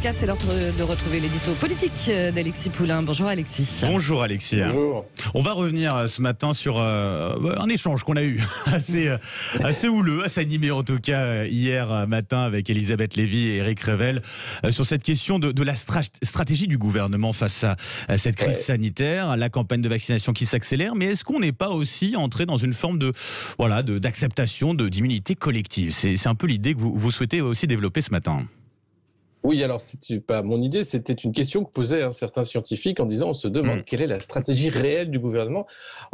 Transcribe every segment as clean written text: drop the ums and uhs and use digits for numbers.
8h24, c'est l'heure de retrouver l'édito politique d'Alexis Poulain. Bonjour Alexis. Bonjour Alexis. Bonjour. On va revenir ce matin sur un échange qu'on a eu assez houleux, assez animé en tout cas hier matin avec Elisabeth Lévy et Éric Revel sur cette question de la stratégie du gouvernement face à cette crise sanitaire, la campagne de vaccination qui s'accélère, mais est-ce qu'on n'est pas aussi entré dans une forme d'acceptation, d'immunité collective? C'est un peu l'idée que vous souhaitez aussi développer ce matin. Oui, alors c'est pas mon idée, c'était une question que posait un certain scientifique en disant on se demande quelle est la stratégie réelle du gouvernement.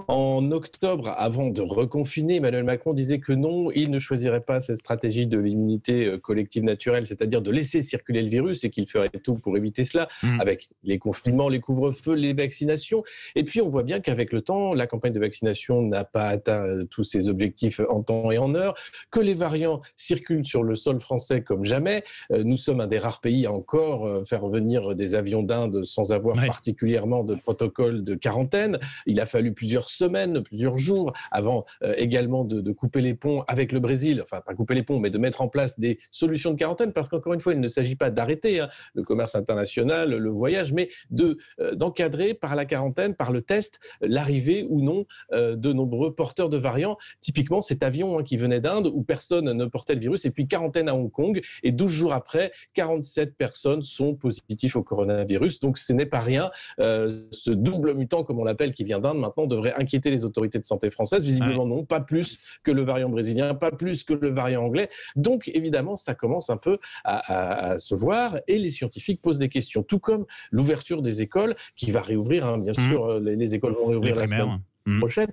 En octobre, avant de reconfiner, Emmanuel Macron disait que non, il ne choisirait pas cette stratégie de l'immunité collective naturelle, c'est-à-dire de laisser circuler le virus et qu'il ferait tout pour éviter cela, avec les confinements, les couvre-feux, les vaccinations. Et puis on voit bien qu'avec le temps, la campagne de vaccination n'a pas atteint tous ses objectifs en temps et en heure, que les variants circulent sur le sol français comme jamais. Nous sommes un des rares pays à encore faire venir des avions d'Inde sans avoir particulièrement de protocole de quarantaine. Il a fallu plusieurs semaines, plusieurs jours avant également de couper les ponts avec le Brésil, enfin pas couper les ponts, mais de mettre en place des solutions de quarantaine, parce qu'encore une fois, il ne s'agit pas d'arrêter le commerce international, le voyage, mais d'encadrer par la quarantaine, par le test, l'arrivée ou non de nombreux porteurs de variants. Typiquement, cet avion qui venait d'Inde où personne ne portait le virus, et puis quarantaine à Hong Kong, et 12 jours après, 47 personnes sont positives au coronavirus. Donc ce n'est pas rien. Ce double mutant, comme on l'appelle, qui vient d'Inde, maintenant devrait inquiéter les autorités de santé françaises. Visiblement non, pas plus que le variant brésilien, pas plus que le variant anglais. Donc évidemment, ça commence un peu à se voir, et les scientifiques posent des questions, tout comme l'ouverture des écoles qui va réouvrir, bien sûr, les écoles vont réouvrir la semaine prochaine,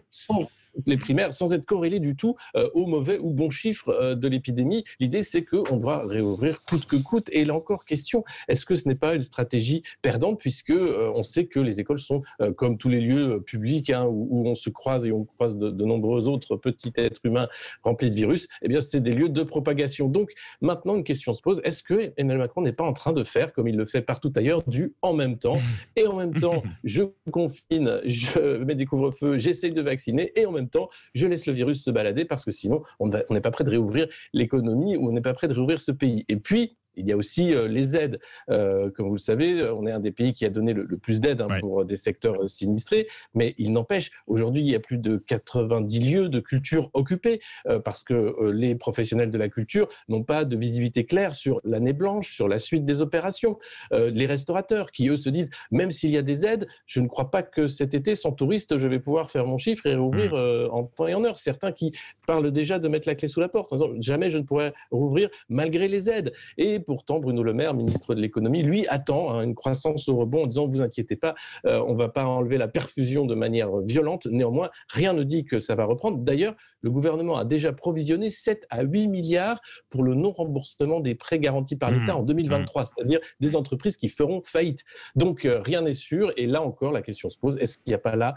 les primaires, sans être corrélés du tout au mauvais ou bon chiffre de l'épidémie. L'idée, c'est qu'on doit réouvrir coûte que coûte. Et là encore, question, est-ce que ce n'est pas une stratégie perdante, puisque on sait que les écoles sont, comme tous les lieux publics où on se croise et on croise de nombreux autres petits êtres humains remplis de virus, eh bien, c'est des lieux de propagation. Donc, maintenant, une question se pose, est-ce que Emmanuel Macron n'est pas en train de faire, comme il le fait partout ailleurs, du en même temps? Et en même temps, je confine, je mets des couvre-feux, j'essaye de vacciner, et en même temps, je laisse le virus se balader, parce que sinon, on n'est pas prêt de réouvrir l'économie, ou on n'est pas prêt de réouvrir ce pays. Et puis, il y a aussi les aides. Comme vous le savez, on est un des pays qui a donné le plus d'aides pour des secteurs sinistrés. Mais il n'empêche, aujourd'hui, il y a plus de 90 lieux de culture occupés parce que les professionnels de la culture n'ont pas de visibilité claire sur l'année blanche, sur la suite des opérations. Les restaurateurs qui, eux, se disent, même s'il y a des aides, je ne crois pas que cet été, sans touristes, je vais pouvoir faire mon chiffre et rouvrir en temps et en heure. Certains qui parlent déjà de mettre la clé sous la porte en disant, jamais je ne pourrai rouvrir malgré les aides. Et pourtant, Bruno Le Maire, ministre de l'économie, lui attend une croissance au rebond en disant, vous inquiétez pas, on ne va pas enlever la perfusion de manière violente. Néanmoins, rien ne dit que ça va reprendre. D'ailleurs, le gouvernement a déjà provisionné 7 à 8 milliards pour le non-remboursement des prêts garantis par l'État en 2023, c'est-à-dire des entreprises qui feront faillite. Donc, rien n'est sûr. Et là encore, la question se pose, est-ce qu'il n'y a pas là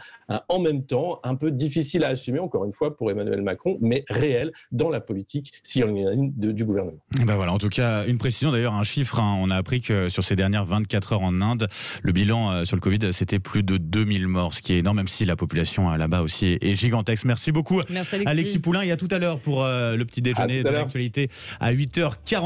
en même temps un peu difficile à assumer, encore une fois, pour Emmanuel Macron, mais réel dans la politique, s'il y en a une du gouvernement. Et ben voilà, en tout cas, une précision, d'ailleurs, un chiffre, on a appris que sur ces dernières 24 heures en Inde, le bilan sur le Covid, c'était plus de 2000 morts, ce qui est énorme, même si la population là-bas aussi est gigantesque. Merci beaucoup, Merci Alexis Poulain, et à tout à l'heure pour le petit déjeuner de l'actualité à 8h40.